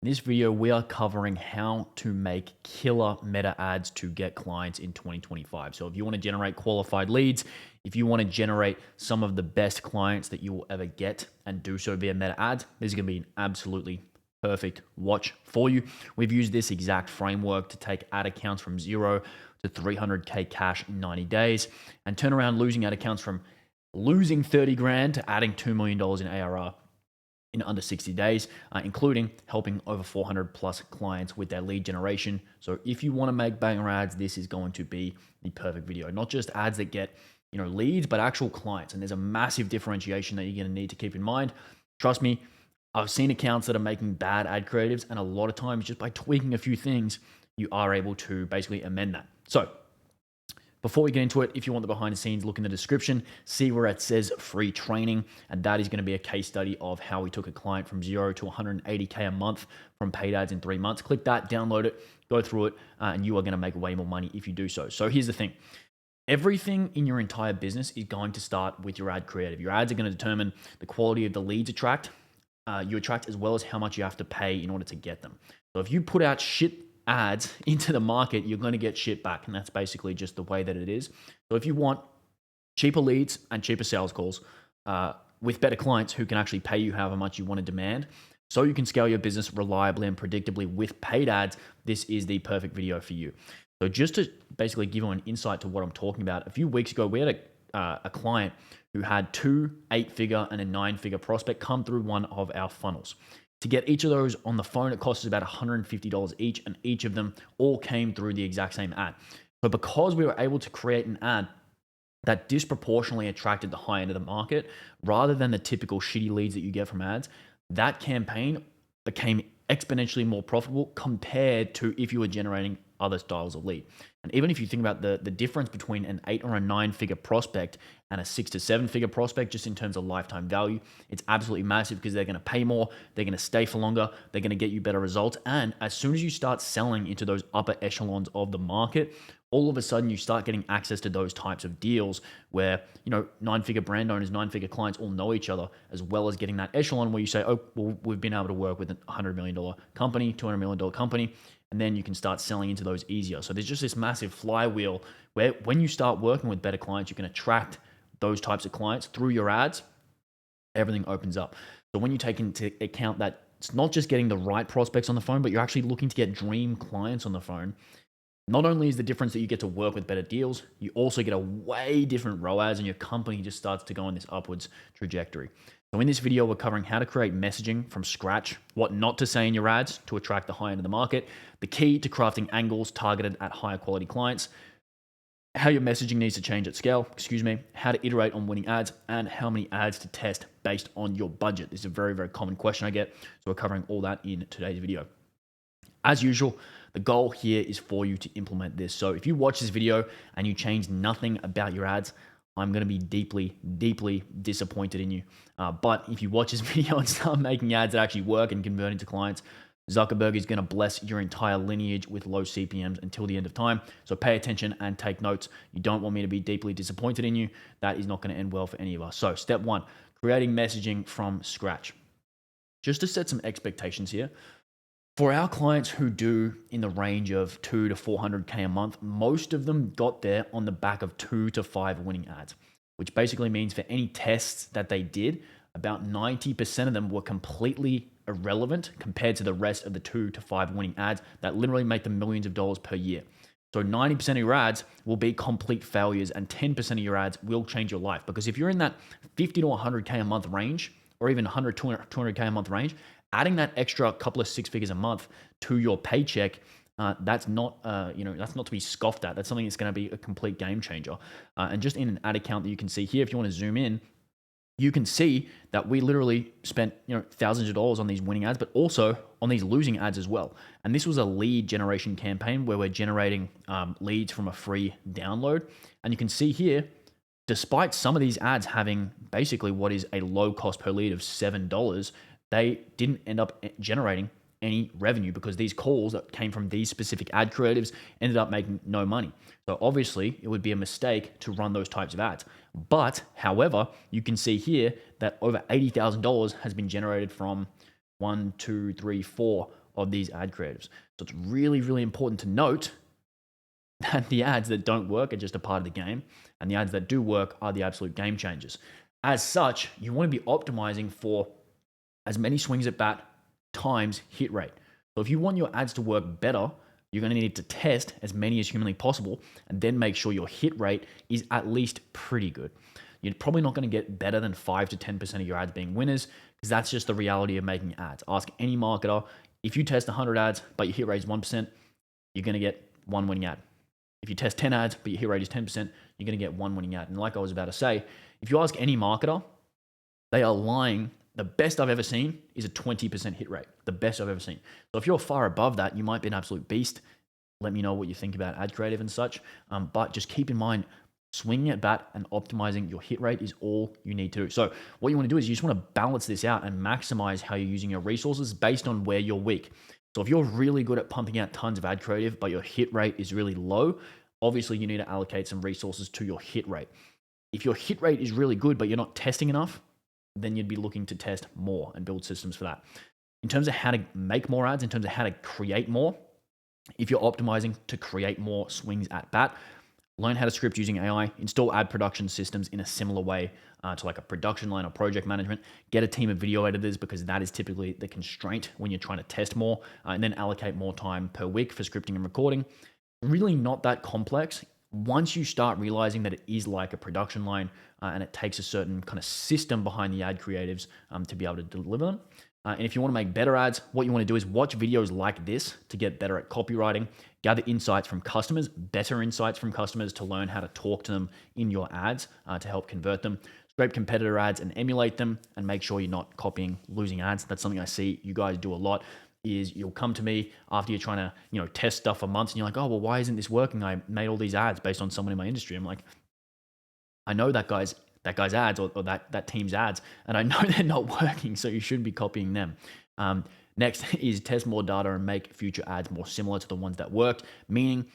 In this video, we are covering how to make killer meta ads to get clients in 2025. So if you want to generate qualified leads, if you want to generate some of the best clients that you will ever get and do so via meta ads, this is going to be an absolutely perfect watch for you. We've used this exact framework to take ad accounts from 0 to 300K cash in 90 days and turn around losing ad accounts from losing 30 grand to adding $2 million in ARR in under 60 days, including helping over 400 plus clients with their lead generation. So if you want to make banger ads, this is going to be the perfect video. Not just ads that get leads, but actual clients. And there's a massive differentiation that you're going to need to keep in mind. Trust me, I've seen accounts that are making bad ad creatives, and a lot of times just by tweaking a few things, you are able to basically amend that. So before we get into it, if you want the behind the scenes, look in the description, see where it says free training. And that is going to be a case study of how we took a client from 0 to 180K a month from paid ads in 3 months. Click that, download it, go through it, and you are going to make way more money if you do so. So here's the thing. Everything in your entire business is going to start with your ad creative. Your ads are going to determine the quality of the leads you attract, as well as how much you have to pay in order to get them. So if you put out shit ads into the market, you're going to get shit back. And that's basically just the way that it is. So if you want cheaper leads and cheaper sales calls with better clients who can actually pay you however much you want to demand, so you can scale your business reliably and predictably with paid ads, this is the perfect video for you. So just to basically give you an insight to what I'm talking about, a few weeks ago, we had a client who had 2 8-figure and a 9-figure prospect come through one of our funnels. To get each of those on the phone, it costs us about $150 each, and each of them all came through the exact same ad. So because we were able to create an ad that disproportionately attracted the high end of the market, rather than the typical shitty leads that you get from ads, that campaign became exponentially more profitable compared to if you were generating other styles of lead. And even if you think about the difference between an 8 or a 9-figure prospect and a 6 to 7-figure prospect, just in terms of lifetime value, it's absolutely massive because they're going to pay more, they're going to stay for longer, they're going to get you better results. And as soon as you start selling into those upper echelons of the market, all of a sudden you start getting access to those types of deals where, 9-figure brand owners, 9-figure clients all know each other, as well as getting that echelon where you say, oh, well, we've been able to work with a $100 million company, $200 million company, and then you can start selling into those easier. So there's just this massive flywheel where when you start working with better clients, you can attract those types of clients through your ads, everything opens up. So when you take into account that it's not just getting the right prospects on the phone, but you're actually looking to get dream clients on the phone, not only is the difference that you get to work with better deals, you also get a way different ROAS, and your company just starts to go on this upwards trajectory. So in this video, we're covering how to create messaging from scratch, what not to say in your ads to attract the high end of the market, the key to crafting angles targeted at higher quality clients, how your messaging needs to change at scale, how to iterate on winning ads, and how many ads to test based on your budget. This is a very, very common question I get. So we're covering all that in today's video. As usual, the goal here is for you to implement this. So if you watch this video and you change nothing about your ads, I'm going to be deeply, deeply disappointed in you. But if you watch this video and start making ads that actually work and convert into clients, Zuckerberg is going to bless your entire lineage with low CPMs until the end of time. So pay attention and take notes. You don't want me to be deeply disappointed in you. That is not going to end well for any of us. So step 1, creating messaging from scratch. Just to set some expectations here, for our clients who do in the range of 2 to 400K a month, most of them got there on the back of 2 to 5 winning ads, which basically means for any tests that they did, about 90% of them were completely irrelevant compared to the rest of the 2 to 5 winning ads that literally make them millions of dollars per year. So 90% of your ads will be complete failures, and 10% of your ads will change your life. Because if you're in that 50 to 100K a month range, or even 100, 200K a month range, adding that extra couple of 6 figures a month to your paycheck, that's not to be scoffed at. That's something that's going to be a complete game changer. And just in an ad account that you can see here, if you want to zoom in, you can see that we literally spent thousands of dollars on these winning ads, but also on these losing ads as well. And this was a lead generation campaign where we're generating leads from a free download. And you can see here, despite some of these ads having basically what is a low cost per lead of $7, they didn't end up generating any revenue because these calls that came from these specific ad creatives ended up making no money. So obviously it would be a mistake to run those types of ads. But however, you can see here that over $80,000 has been generated from 1, 2, 3, 4 of these ad creatives. So it's really, really important to note that the ads that don't work are just a part of the game, and the ads that do work are the absolute game changers. As such, you want to be optimizing for as many swings at bat times hit rate. So if you want your ads to work better, you're going to need to test as many as humanly possible and then make sure your hit rate is at least pretty good. You're probably not going to get better than 5 to 10% of your ads being winners, because that's just the reality of making ads. Ask any marketer, if you test 100 ads, but your hit rate is 1%, you're going to get one winning ad. If you test 10 ads, but your hit rate is 10%, you're going to get one winning ad. And like I was about to say, if you ask any marketer, they are lying. The best I've ever seen is a 20% hit rate. The best I've ever seen. So if you're far above that, you might be an absolute beast. Let me know what you think about ad creative and such. But just keep in mind, swinging at bat and optimizing your hit rate is all you need to do. So what you want to do is you just want to balance this out and maximize how you're using your resources based on where you're weak. So if you're really good at pumping out tons of ad creative, but your hit rate is really low, obviously you need to allocate some resources to your hit rate. If your hit rate is really good, but you're not testing enough, then you'd be looking to test more and build systems for that. In terms of how to make more ads, in terms of how to create more, if you're optimizing to create more swings at bat, learn how to script using AI, install ad production systems in a similar way to like a production line or project management, get a team of video editors because that is typically the constraint when you're trying to test more, and then allocate more time per week for scripting and recording. Really not that complex. Once you start realizing that it is like a production line and it takes a certain kind of system behind the ad creatives to be able to deliver them. And if you want to make better ads, what you want to do is watch videos like this to get better at copywriting, gather insights from customers, better insights from customers to learn how to talk to them in your ads to help convert them, scrape competitor ads and emulate them, and make sure you're not copying losing ads. That's something I see you guys do a lot. Is you'll come to me after you're trying to test stuff for months and you're like, oh, well, why isn't this working? I made all these ads based on someone in my industry. I'm like, I know that guy's ads or that team's ads, and I know they're not working, so you shouldn't be copying them. Next is test more data and make future ads more similar to the ones that worked, meaning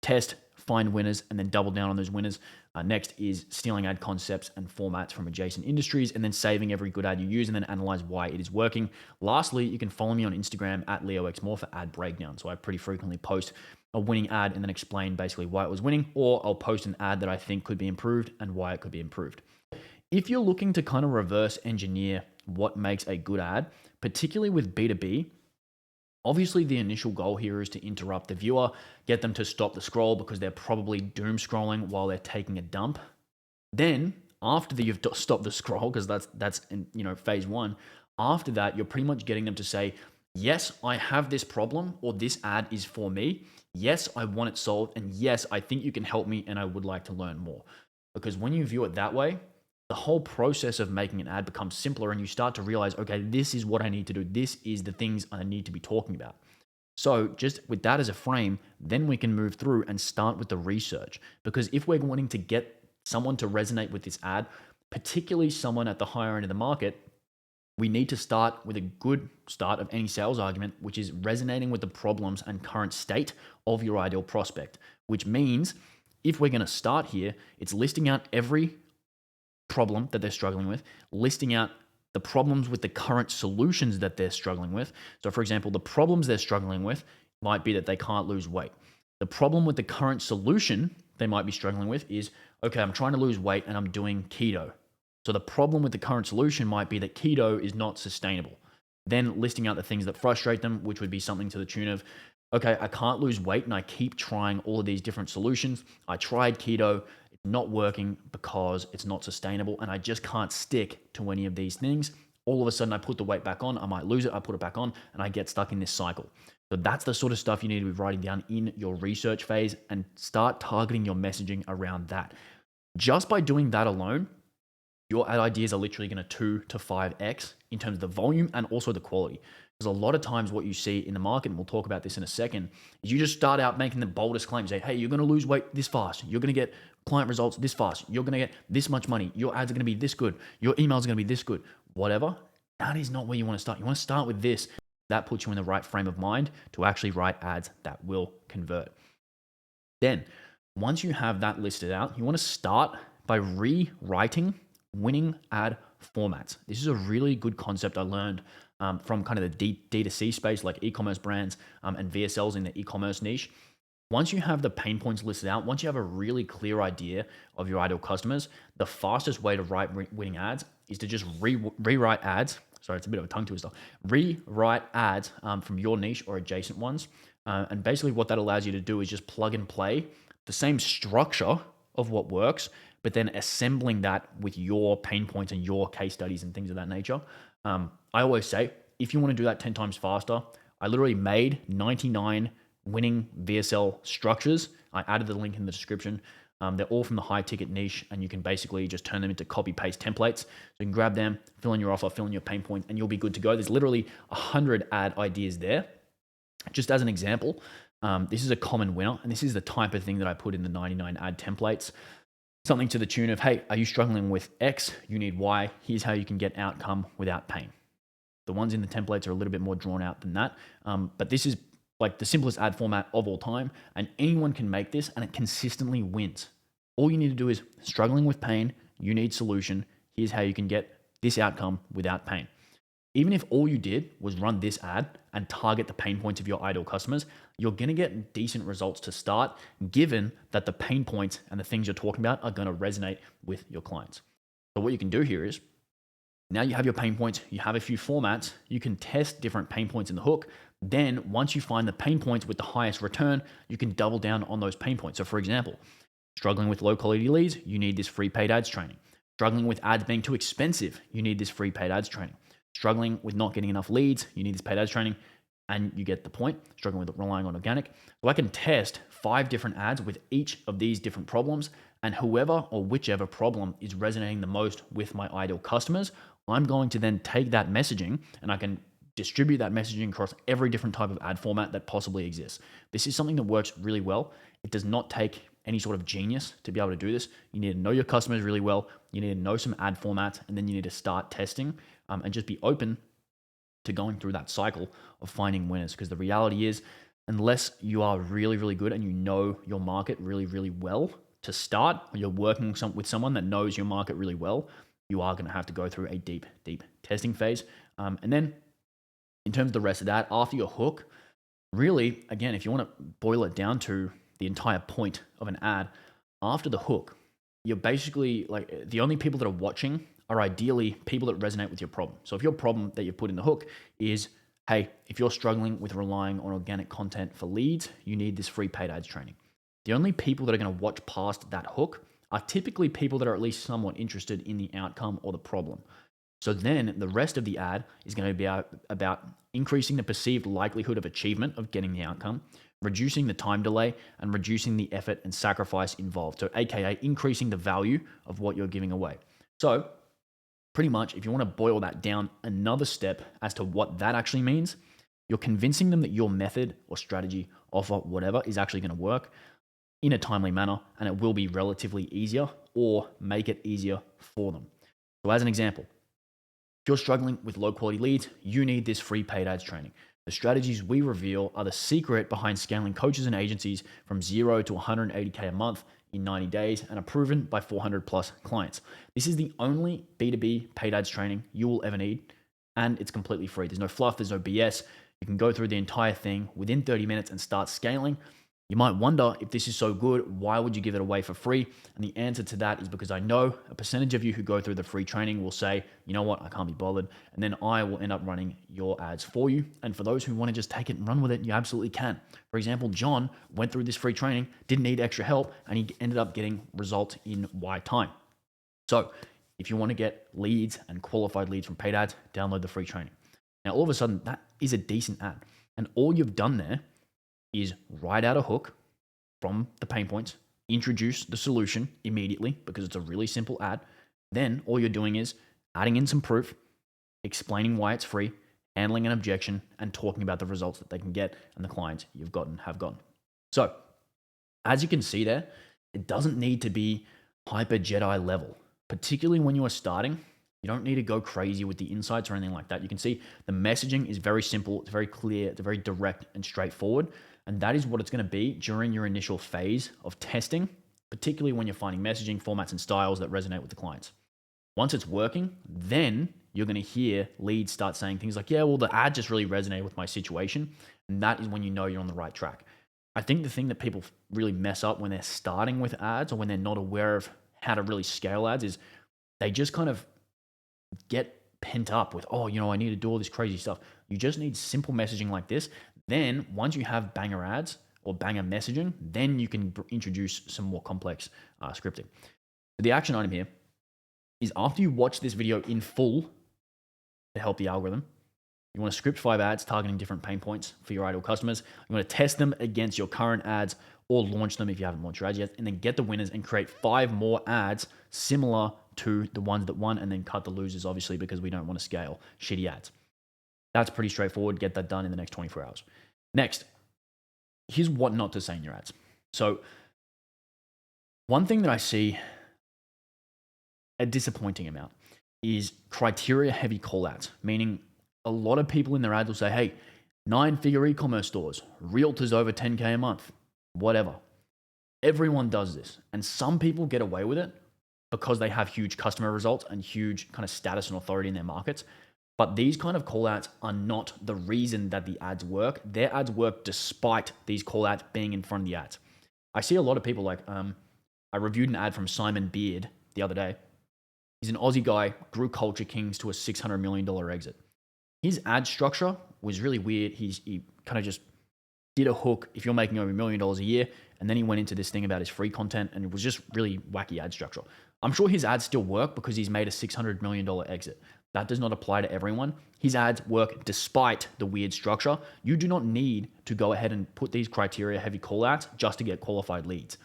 test, find winners, and then double down on those winners. Next is stealing ad concepts and formats from adjacent industries, and then saving every good ad you use, and then analyze why it is working. Lastly, you can follow me on Instagram at LeoXMore for ad breakdown. So I pretty frequently post a winning ad and then explain basically why it was winning, or I'll post an ad that I think could be improved and why it could be improved. If you're looking to kind of reverse engineer what makes a good ad, particularly with B2B, obviously the initial goal here is to interrupt the viewer, get them to stop the scroll because they're probably doom scrolling while they're taking a dump. Then after you've stopped the scroll, because that's in phase one, after that, you're pretty much getting them to say, yes, I have this problem, or this ad is for me. Yes, I want it solved. And yes, I think you can help me and I would like to learn more. Because when you view it that way, the whole process of making an ad becomes simpler and you start to realize, okay, this is what I need to do. This is the things I need to be talking about. So just with that as a frame, then we can move through and start with the research. Because if we're wanting to get someone to resonate with this ad, particularly someone at the higher end of the market, we need to start with a good start of any sales argument, which is resonating with the problems and current state of your ideal prospect, which means if we're going to start here, it's listing out every problem that they're struggling with, listing out the problems with the current solutions that they're struggling with. So for example, the problems they're struggling with might be that they can't lose weight. The problem with the current solution they might be struggling with is, okay, I'm trying to lose weight and I'm doing keto. So the problem with the current solution might be that keto is not sustainable. Then listing out the things that frustrate them, which would be something to the tune of, okay, I can't lose weight and I keep trying all of these different solutions. I tried keto, it's not working because it's not sustainable and I just can't stick to any of these things. All of a sudden I put the weight back on, I might lose it, I put it back on, and I get stuck in this cycle. So that's the sort of stuff you need to be writing down in your research phase and start targeting your messaging around that. Just by doing that alone, your ad ideas are literally going to 2 to 5x in terms of the volume and also the quality. Because a lot of times what you see in the market, and we'll talk about this in a second, is you just start out making the boldest claims. Say, hey, you're going to lose weight this fast. You're going to get client results this fast. You're going to get this much money. Your ads are going to be this good. Your emails are going to be this good. Whatever. That is not where you want to start. You want to start with this. That puts you in the right frame of mind to actually write ads that will convert. Then, once you have that listed out, you want to start by rewriting winning ad formats. This is a really good concept I learned from kind of the D2C space, like e-commerce brands and VSLs in the e-commerce niche. Once you have the pain points listed out, once you have a really clear idea of your ideal customers, the fastest way to write winning ads is to just rewrite ads. Sorry, it's a bit of a tongue twister. Rewrite ads from your niche or adjacent ones. And basically what that allows you to do is just plug and play the same structure of what works, but then assembling that with your pain points and your case studies and things of that nature. I always say, if you want to do that 10 times faster, I literally made 99 winning VSL structures. I added the link in the description. They're all from the high ticket niche, and you can basically just turn them into copy paste templates. So you can grab them, fill in your offer, fill in your pain point, and you'll be good to go. There's literally 100 ad ideas there. Just as an example, this is a common winner, and this is the type of thing that I put in the 99 ad templates. Something to the tune of, hey, are you struggling with X? You need Y. Here's how you can get outcome without pain. The ones in the templates are a little bit more drawn out than that. But this is like the simplest ad format of all time, and anyone can make this, and it consistently wins. All you need to do is struggling with pain, you need solution. Here's how you can get this outcome without pain. Even if all you did was run this ad and target the pain points of your ideal customers, you're going to get decent results to start, given that the pain points and the things you're talking about are going to resonate with your clients. So what you can do here is, now you have your pain points, you have a few formats, you can test different pain points in the hook. Then once you find the pain points with the highest return, you can double down on those pain points. So for example, struggling with low quality leads, you need this free paid ads training. Struggling with ads being too expensive, you need this free paid ads training. Struggling with not getting enough leads, you need this paid ads training, and you get the point. Struggling with relying on organic. So I can test 5 different ads with each of these different problems, and whoever or whichever problem is resonating the most with my ideal customers, I'm going to then take that messaging and I can distribute that messaging across every different type of ad format that possibly exists. This is something that works really well. It does not take any sort of genius to be able to do this. You need to know your customers really well. You need to know some ad formats, and then you need to start testing and just be open to going through that cycle of finding winners. Because the reality is, unless you are really, really good and you know your market really, really well to start, or you're working with someone that knows your market really well, you are going to have to go through a deep testing phase. And then in terms of the rest of that, after your hook, really, again, if you want to boil it down to the entire point of an ad, after the hook, you're basically like, the only people that are watching are ideally people that resonate with your problem. So if your problem that you put in the hook is, hey, if you're struggling with relying on organic content for leads, you need this free paid ads training. The only people that are going to watch past that hook are typically people that are at least somewhat interested in the outcome or the problem. So then the rest of the ad is going to be about increasing the perceived likelihood of achievement of getting the outcome, reducing the time delay, and reducing the effort and sacrifice involved. So AKA increasing the value of what you're giving away. So pretty much, if you want to boil that down another step as to what that actually means, you're convincing them that your method or strategy, offer, whatever, is actually going to work in a timely manner, and it will be relatively easier or make it easier for them. So as an example, if you're struggling with low quality leads, you need this free paid ads training. The strategies we reveal are the secret behind scaling coaches and agencies from 0 to 180K a month in 90 days and are proven by 400 plus clients. This is the only B2B paid ads training you will ever need, and it's completely free. There's no fluff, there's no BS. You can go through the entire thing within 30 minutes and start scaling. You might wonder, if this is so good, why would you give it away for free? And the answer to that is because I know a percentage of you who go through the free training will say, you know what, I can't be bothered. And then I will end up running your ads for you. And for those who want to just take it and run with it, you absolutely can. For example, John went through this free training, didn't need extra help, and he ended up getting results in Y time. So if you want to get leads and qualified leads from paid ads, download the free training. Now, all of a sudden, that is a decent ad. And all you've done there is write out a hook from the pain points, introduce the solution immediately because it's a really simple ad. Then all you're doing is adding in some proof, explaining why it's free, handling an objection, and talking about the results that they can get and the clients you've gotten have gotten. So as you can see there, it doesn't need to be hyper Jedi level, particularly when you are starting. You don't need to go crazy with the insights or anything like that. You can see the messaging is very simple, it's very clear, it's very direct and straightforward. And that is what it's going to be during your initial phase of testing, particularly when you're finding messaging formats and styles that resonate with the clients. Once it's working, then you're going to hear leads start saying things like, yeah, well, the ad just really resonated with my situation. And that is when you know you're on the right track. I think the thing that people really mess up when they're starting with ads or when they're not aware of how to really scale ads is they just kind of get pent up with, oh, I need to do all this crazy stuff. You just need simple messaging like this. Then once you have banger ads or banger messaging, then you can introduce some more complex scripting. So the action item here is after you watch this video in full to help the algorithm, you want to script 5 ads targeting different pain points for your ideal customers. You want to test them against your current ads or launch them if you haven't launched your ads yet, and then get the winners and create 5 more ads similar to the ones that won, and then cut the losers, obviously, because we don't want to scale shitty ads. That's pretty straightforward. Get that done in the next 24 hours. Next, here's what not to say in your ads. So one thing that I see a disappointing amount is criteria heavy callouts, meaning a lot of people in their ads will say, hey, 9-figure e-commerce stores, realtors over 10K a month, whatever. Everyone does this. And some people get away with it because they have huge customer results and huge kind of status and authority in their markets. But these kind of callouts are not the reason that the ads work. Their ads work despite these callouts being in front of the ads. I see a lot of people like, I reviewed an ad from Simon Beard the other day. He's an Aussie guy, grew Culture Kings to a $600 million exit. His ad structure was really weird. He kind of just did a hook if you're making over $1 million a year, and then he went into this thing about his free content, and it was just really wacky ad structure. I'm sure his ads still work because he's made a $600 million exit. That does not apply to everyone. His ads work despite the weird structure. You do not need to go ahead and put these criteria heavy callouts just to get qualified leads.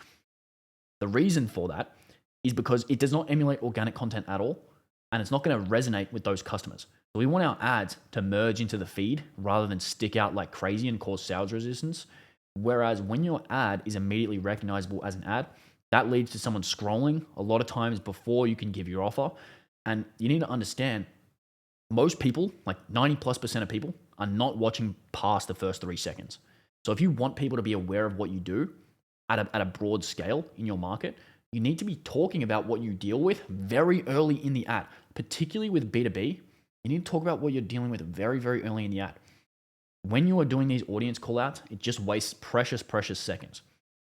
The reason for that is because it does not emulate organic content at all, and it's not going to resonate with those customers. So we want our ads to merge into the feed rather than stick out like crazy and cause sales resistance. Whereas when your ad is immediately recognizable as an ad, that leads to someone scrolling a lot of times before you can give your offer. And you need to understand, most people, like 90+% of people, are not watching past the first 3 seconds. So if you want people to be aware of what you do at a broad scale in your market, you need to be talking about what you deal with very early in the ad, particularly with B2B. You need to talk about what you're dealing with very, very early in the ad. When you are doing these audience callouts, it just wastes precious, precious seconds.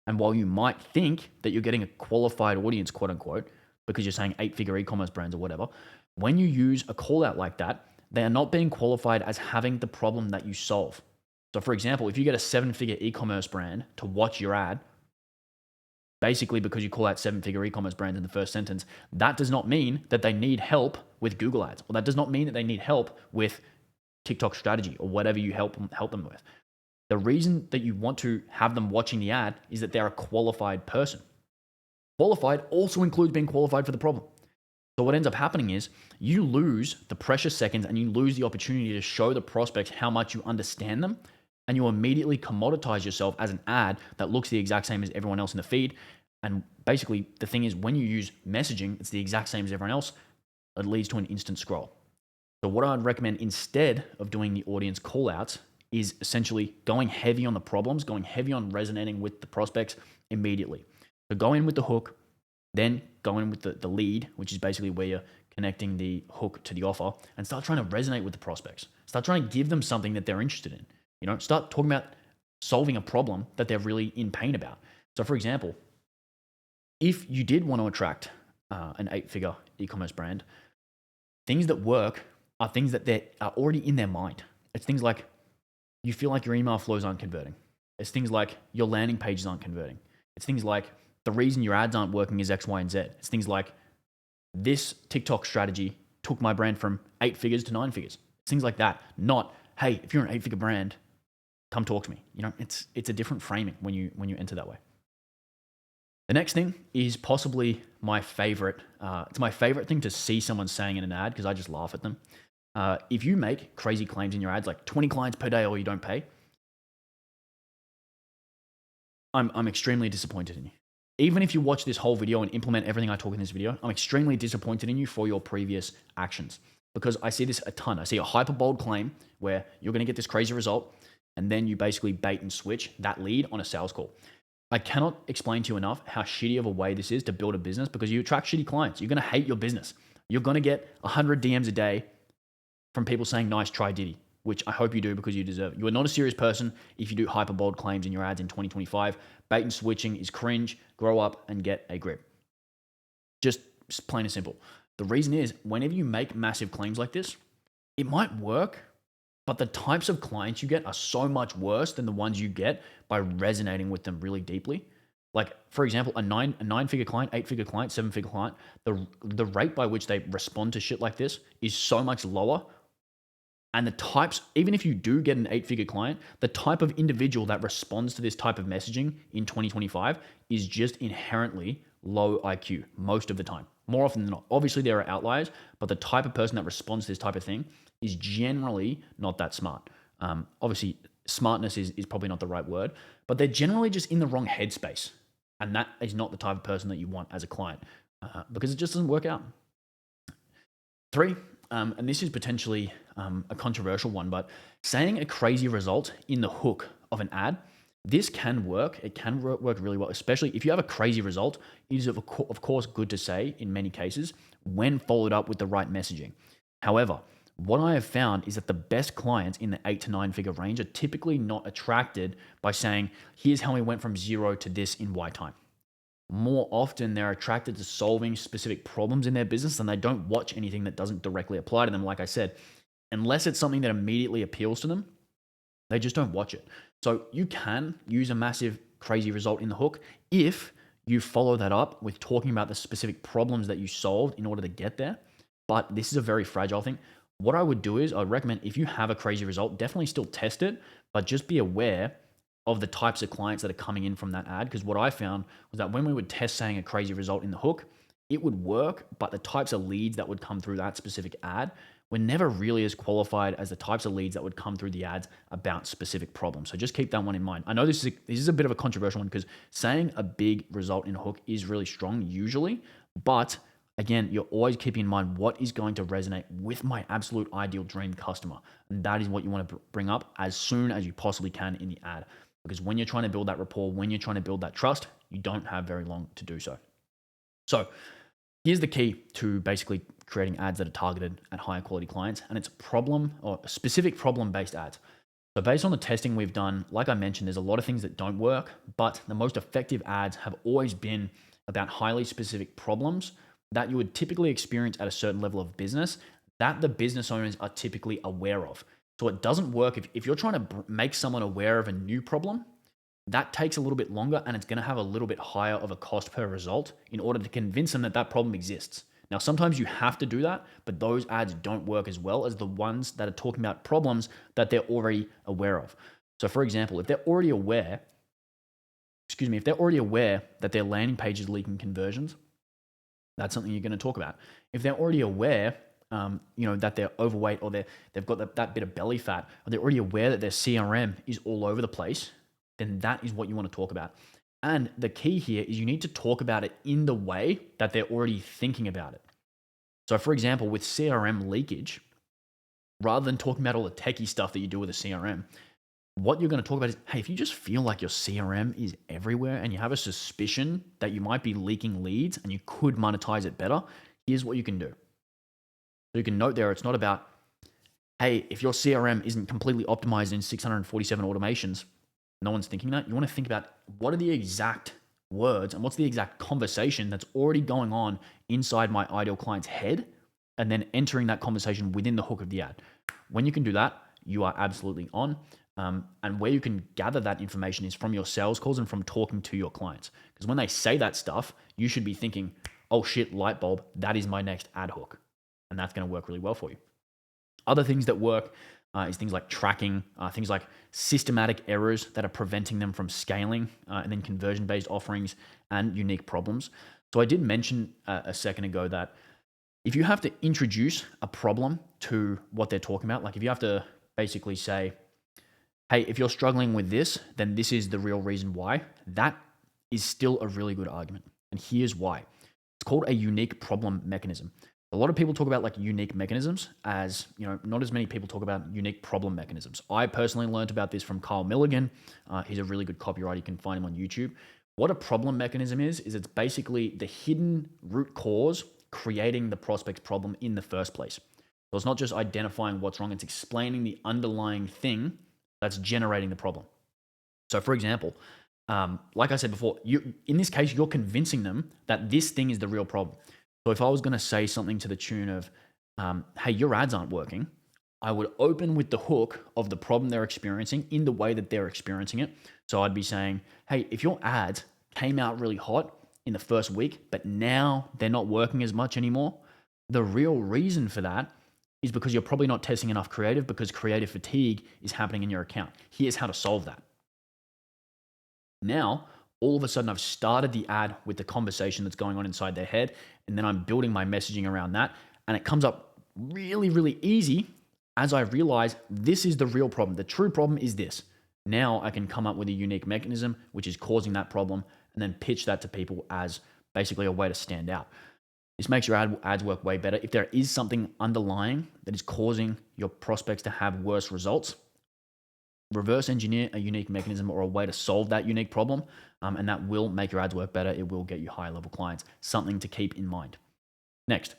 And while you might think that you're getting a qualified audience, quote unquote, because you're saying 8-figure e-commerce brands or whatever, when you use a callout like that, they are not being qualified as having the problem that you solve. So for example, if you get a 7-figure e-commerce brand to watch your ad, basically because you call out 7-figure e-commerce brands in the first sentence, that does not mean that they need help with Google ads, or that does not mean that they need help with TikTok strategy or whatever you help them with. The reason that you want to have them watching the ad is that they're a qualified person. Qualified also includes being qualified for the problem. So what ends up happening is you lose the precious seconds and you lose the opportunity to show the prospects how much you understand them, and you immediately commoditize yourself as an ad that looks the exact same as everyone else in the feed. And basically the thing is, when you use messaging, it's the exact same as everyone else. It leads to an instant scroll. So what I'd recommend instead of doing the audience callouts is essentially going heavy on the problems, going heavy on resonating with the prospects immediately. So go in with the hook, then go in with the lead, which is basically where you're connecting the hook to the offer, and start trying to resonate with the prospects. Start trying to give them something that they're interested in. Start talking about solving a problem that they're really in pain about. So for example, if you did want to attract an 8-figure e-commerce brand, things that work are things that are already in their mind. It's things like you feel like your email flows aren't converting. It's things like your landing pages aren't converting. It's things like the reason your ads aren't working is X, Y, and Z. It's things like this TikTok strategy took my brand from 8 figures to 9 figures. It's things like that. Not, hey, if you're an 8-figure brand, come talk to me. It's a different framing when you enter that way. The next thing is possibly my favorite. It's my favorite thing to see someone saying in an ad because I just laugh at them. If you make crazy claims in your ads, like 20 clients per day or you don't pay, I'm extremely disappointed in you. Even if you watch this whole video and implement everything I talk in this video, I'm extremely disappointed in you for your previous actions, because I see this a ton. I see a hyper bold claim where you're going to get this crazy result, and then you basically bait and switch that lead on a sales call. I cannot explain to you enough how shitty of a way this is to build a business, because you attract shitty clients. You're going to hate your business. You're going to get 100 DMs a day from people saying, nice try, Diddy, which I hope you do because you deserve it. You are not a serious person if you do hyper bold claims in your ads in 2025. Bait and switching is cringe. Grow up and get a grip. Just plain and simple. The reason is whenever you make massive claims like this, it might work, but the types of clients you get are so much worse than the ones you get by resonating with them really deeply. Like, for example, a nine-figure client, 8-figure client, 7-figure client, the rate by which they respond to shit like this is so much lower. And the types, even if you do get an 8-figure client, the type of individual that responds to this type of messaging in 2025 is just inherently low IQ most of the time. More often than not. Obviously, there are outliers, but the type of person that responds to this type of thing is generally not that smart. Obviously, smartness is probably not the right word, but they're generally just in the wrong headspace. And that is not the type of person that you want as a client because it just doesn't work out. 3, and this is potentially a controversial one, but saying a crazy result in the hook of an ad, this can work. It can work really well, especially if you have a crazy result. It is, of course, good to say in many cases when followed up with the right messaging. However, what I have found is that the best clients in the 8 to 9 figure range are typically not attracted by saying, here's how we went from 0 to this in Y time. More often, they're attracted to solving specific problems in their business and they don't watch anything that doesn't directly apply to them. Like I said, unless it's something that immediately appeals to them, they just don't watch it. So you can use a massive, crazy result in the hook if you follow that up with talking about the specific problems that you solved in order to get there. But this is a very fragile thing. What I would do is I'd recommend if you have a crazy result, definitely still test it, but just be aware of the types of clients that are coming in from that ad. Because what I found was that when we would test saying a crazy result in the hook, it would work, but the types of leads that would come through that specific ad were never really as qualified as the types of leads that would come through the ads about specific problems. So just keep that one in mind. I know this is a bit of a controversial one because saying a big result in a hook is really strong usually, but again, you're always keeping in mind what is going to resonate with my absolute ideal dream customer. And that is what you want to bring up as soon as you possibly can in the ad. Because when you're trying to build that rapport, when you're trying to build that trust, you don't have very long to do so. So here's the key to basically creating ads that are targeted at higher quality clients, and it's problem or specific problem-based ads. So based on the testing we've done, like I mentioned, there's a lot of things that don't work, but the most effective ads have always been about highly specific problems that you would typically experience at a certain level of business that the business owners are typically aware of. So it doesn't work if you're trying to make someone aware of a new problem. That takes a little bit longer and it's going to have a little bit higher of a cost per result in order to convince them that that problem exists. Now, sometimes you have to do that, but those ads don't work as well as the ones that are talking about problems that they're already aware of. So for example, if they're already aware that their landing page is leaking conversions, that's something you're going to talk about. If they're already aware that they're overweight or they've got that bit of belly fat, or they're already aware that their CRM is all over the place, then that is what you want to talk about. And the key here is you need to talk about it in the way that they're already thinking about it. So for example, with CRM leakage, rather than talking about all the techie stuff that you do with a CRM, what you're going to talk about is, hey, if you just feel like your CRM is everywhere and you have a suspicion that you might be leaking leads and you could monetize it better, here's what you can do. So you can note there, it's not about, hey, if your CRM isn't completely optimized in 647 automations, no one's thinking that. You want to think about what are the exact words and what's the exact conversation that's already going on inside my ideal client's head, and then entering that conversation within the hook of the ad. When you can do that, you are absolutely on. And where you can gather that information is from your sales calls and from talking to your clients. Because when they say that stuff, you should be thinking, oh shit, light bulb, that is my next ad hook. And that's going to work really well for you. Other things that work is things like tracking, things like systematic errors that are preventing them from scaling, and then conversion-based offerings and unique problems. So I did mention a second ago that if you have to introduce a problem to what they're talking about, like if you have to basically say, hey, if you're struggling with this, then this is the real reason why, that is still a really good argument. And here's why. It's called a unique problem mechanism. A lot of people talk about like unique mechanisms as, not as many people talk about unique problem mechanisms. I personally learned about this from Kyle Milligan. He's a really good copywriter. You can find him on YouTube. What a problem mechanism is it's basically the hidden root cause creating the prospect's problem in the first place. So it's not just identifying what's wrong, it's explaining the underlying thing that's generating the problem. So for example, like I said before, in this case, you're convincing them that this thing is the real problem. So if I was going to say something to the tune of, hey, your ads aren't working, I would open with the hook of the problem they're experiencing in the way that they're experiencing it. So I'd be saying, hey, if your ads came out really hot in the first week, but now they're not working as much anymore, the real reason for that is because you're probably not testing enough creative, because creative fatigue is happening in your account. Here's how to solve that. Now, all of a sudden, I've started the ad with the conversation that's going on inside their head, and then I'm building my messaging around that. And it comes up really, really easy as I realize this is the real problem. The true problem is this. Now I can come up with a unique mechanism which is causing that problem, and then pitch that to people as basically a way to stand out. This makes your ads work way better. If there is something underlying that is causing your prospects to have worse results, reverse engineer a unique mechanism or a way to solve that unique problem, and that will make your ads work better. It will get you higher level clients. Something to keep in mind. Next,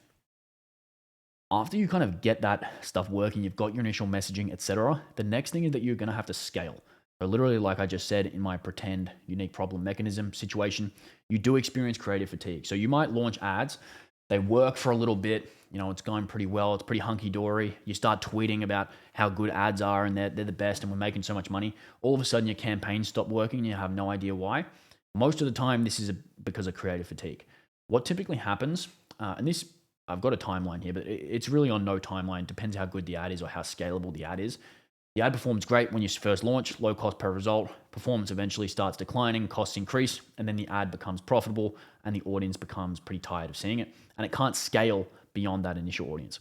after you kind of get that stuff working, you've got your initial messaging, etc. The next thing is that you're going to have to scale. So literally, like I just said in my pretend unique problem mechanism situation, you do experience creative fatigue. So you might launch ads, they work for a little bit, it's going pretty well, it's pretty hunky-dory. You start tweeting about how good ads are and they're the best and we're making so much money. All of a sudden your campaigns stop working and you have no idea why. Most of the time this is because of creative fatigue. What typically happens, and this, I've got a timeline here, but it's really on no timeline, depends how good the ad is or how scalable the ad is. The ad performs great when you first launch, low cost per result. Performance eventually starts declining, costs increase, and then the ad becomes profitable and the audience becomes pretty tired of seeing it. And it can't scale beyond that initial audience.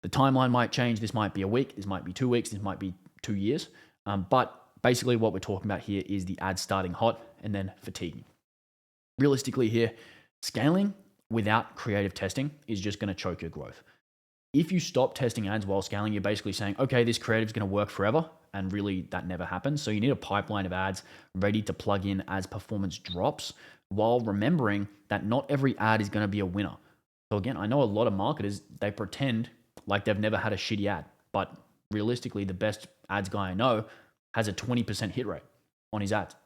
The timeline might change. This might be a week, this might be 2 weeks, this might be 2 years. But basically what we're talking about here is the ad starting hot and then fatiguing. Realistically here, scaling without creative testing is just going to choke your growth. If you stop testing ads while scaling, you're basically saying, okay, this creative is going to work forever. And really that never happens. So you need a pipeline of ads ready to plug in as performance drops, while remembering that not every ad is going to be a winner. So again, I know a lot of marketers, they pretend like they've never had a shitty ad, but realistically, the best ads guy I know has a 20% hit rate on his ads.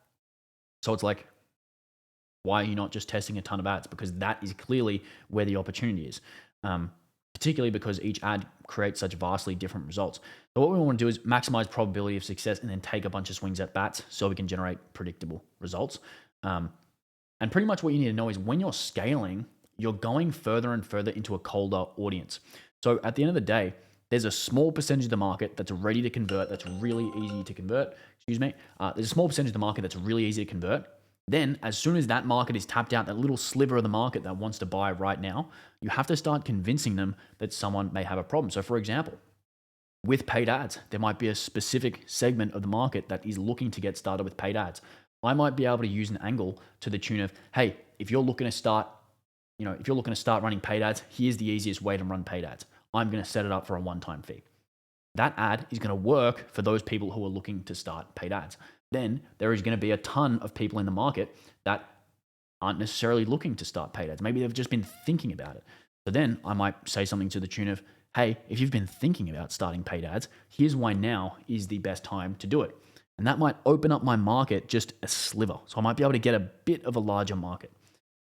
So it's like, why are you not just testing a ton of ads? Because that is clearly where the opportunity is. Particularly because each ad creates such vastly different results. So what we want to do is maximize probability of success and then take a bunch of swings at bats so we can generate predictable results. And pretty much what you need to know is when you're scaling, you're going further and further into a colder audience. So at the end of the day, there's a small percentage of the market that's ready to convert, that's really easy to convert. There's a small percentage of the market that's really easy to convert. Then, as soon as that market is tapped out, that little sliver of the market that wants to buy right now, you have to start convincing them that someone may have a problem. So, for example, with paid ads, there might be a specific segment of the market that is looking to get started with paid ads. I might be able to use an angle to the tune of, hey, if you're looking to start running paid ads, here's the easiest way to run paid ads. I'm going to set it up for a one-time fee. That ad is going to work for those people who are looking to start paid ads. Then there is going to be a ton of people in the market that aren't necessarily looking to start paid ads. Maybe they've just been thinking about it. So then I might say something to the tune of, hey, if you've been thinking about starting paid ads, here's why now is the best time to do it. And that might open up my market just a sliver. So I might be able to get a bit of a larger market.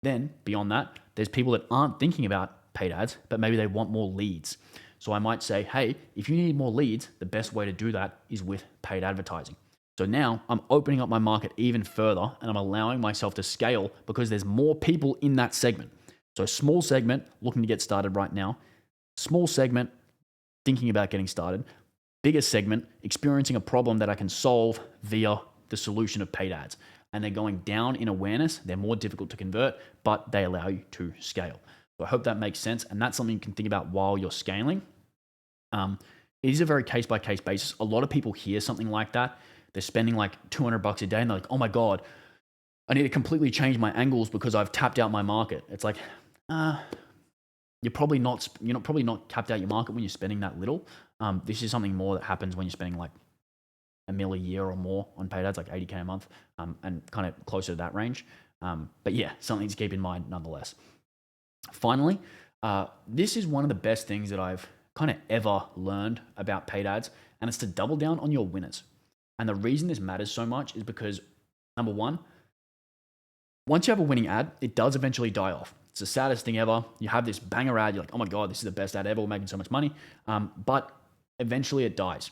Then beyond that, there's people that aren't thinking about paid ads, but maybe they want more leads. So I might say, hey, if you need more leads, the best way to do that is with paid advertising. So now I'm opening up my market even further and I'm allowing myself to scale because there's more people in that segment. So small segment looking to get started right now, small segment thinking about getting started, bigger segment experiencing a problem that I can solve via the solution of paid ads. And they're going down in awareness. They're more difficult to convert, but they allow you to scale. So I hope that makes sense. And that's something you can think about while you're scaling. It is a very case-by-case basis. A lot of people hear something like that. They're spending like $200 a day and they're like, oh my God, I need to completely change my angles because I've tapped out my market. It's like, you're probably not tapped out your market when you're spending that little. This is something more that happens when you're spending like $1 million a year or more on paid ads, like $80K a month, and kind of closer to that range. But yeah, something to keep in mind nonetheless. Finally, this is one of the best things that I've kind of ever learned about paid ads, and it's to double down on your winners. And the reason this matters so much is because, number one, once you have a winning ad, it does eventually die off. It's the saddest thing ever. You have this banger ad, you're like, oh my God, this is the best ad ever, we're making so much money. But eventually it dies.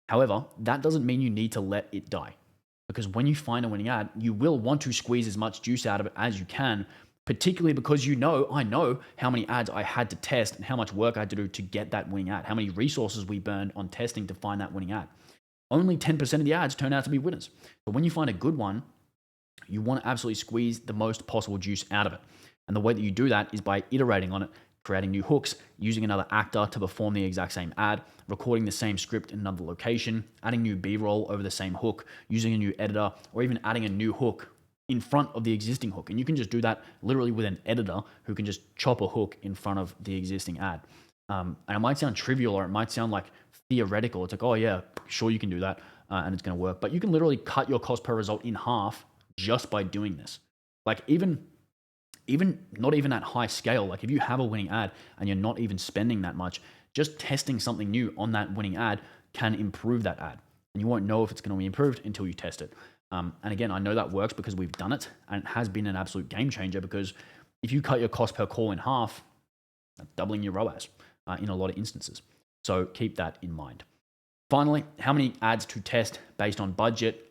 However, that doesn't mean you need to let it die. Because when you find a winning ad, you will want to squeeze as much juice out of it as you can, particularly because I know how many ads I had to test and how much work I had to do to get that winning ad, how many resources we burned on testing to find that winning ad. Only 10% of the ads turn out to be winners. But when you find a good one, you want to absolutely squeeze the most possible juice out of it. And the way that you do that is by iterating on it, creating new hooks, using another actor to perform the exact same ad, recording the same script in another location, adding new B-roll over the same hook, using a new editor, or even adding a new hook in front of the existing hook. And you can just do that literally with an editor who can just chop a hook in front of the existing ad. And it might sound trivial, or it might sound like theoretical. It's like, oh yeah, sure you can do that and it's going to work. But you can literally cut your cost per result in half just by doing this. Like even not even at high scale, like if you have a winning ad and you're not even spending that much, just testing something new on that winning ad can improve that ad. And you won't know if it's going to be improved until you test it. And again, I know that works because we've done it, and it has been an absolute game changer, because if you cut your cost per call in half, that's doubling your ROAS in a lot of instances. So keep that in mind. Finally, how many ads to test based on budget?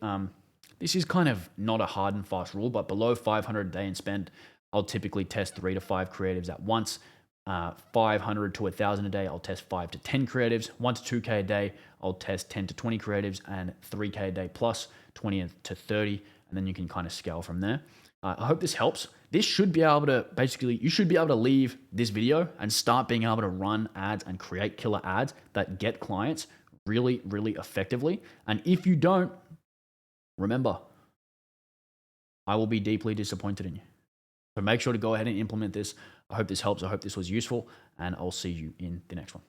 This is kind of not a hard and fast rule, but below 500 a day in spend, I'll typically test 3 to 5 creatives at once. 500 to 1,000 a day, I'll test 5 to 10 creatives. 1 to 2K a day, I'll test 10 to 20 creatives, and 3K a day plus 20 to 30, and then you can kind of scale from there. I hope this helps. This should be able to you should be able to leave this video and start being able to run ads and create killer ads that get clients really, really effectively. And if you don't, remember, I will be deeply disappointed in you. So make sure to go ahead and implement this. I hope this helps. I hope this was useful, and I'll see you in the next one.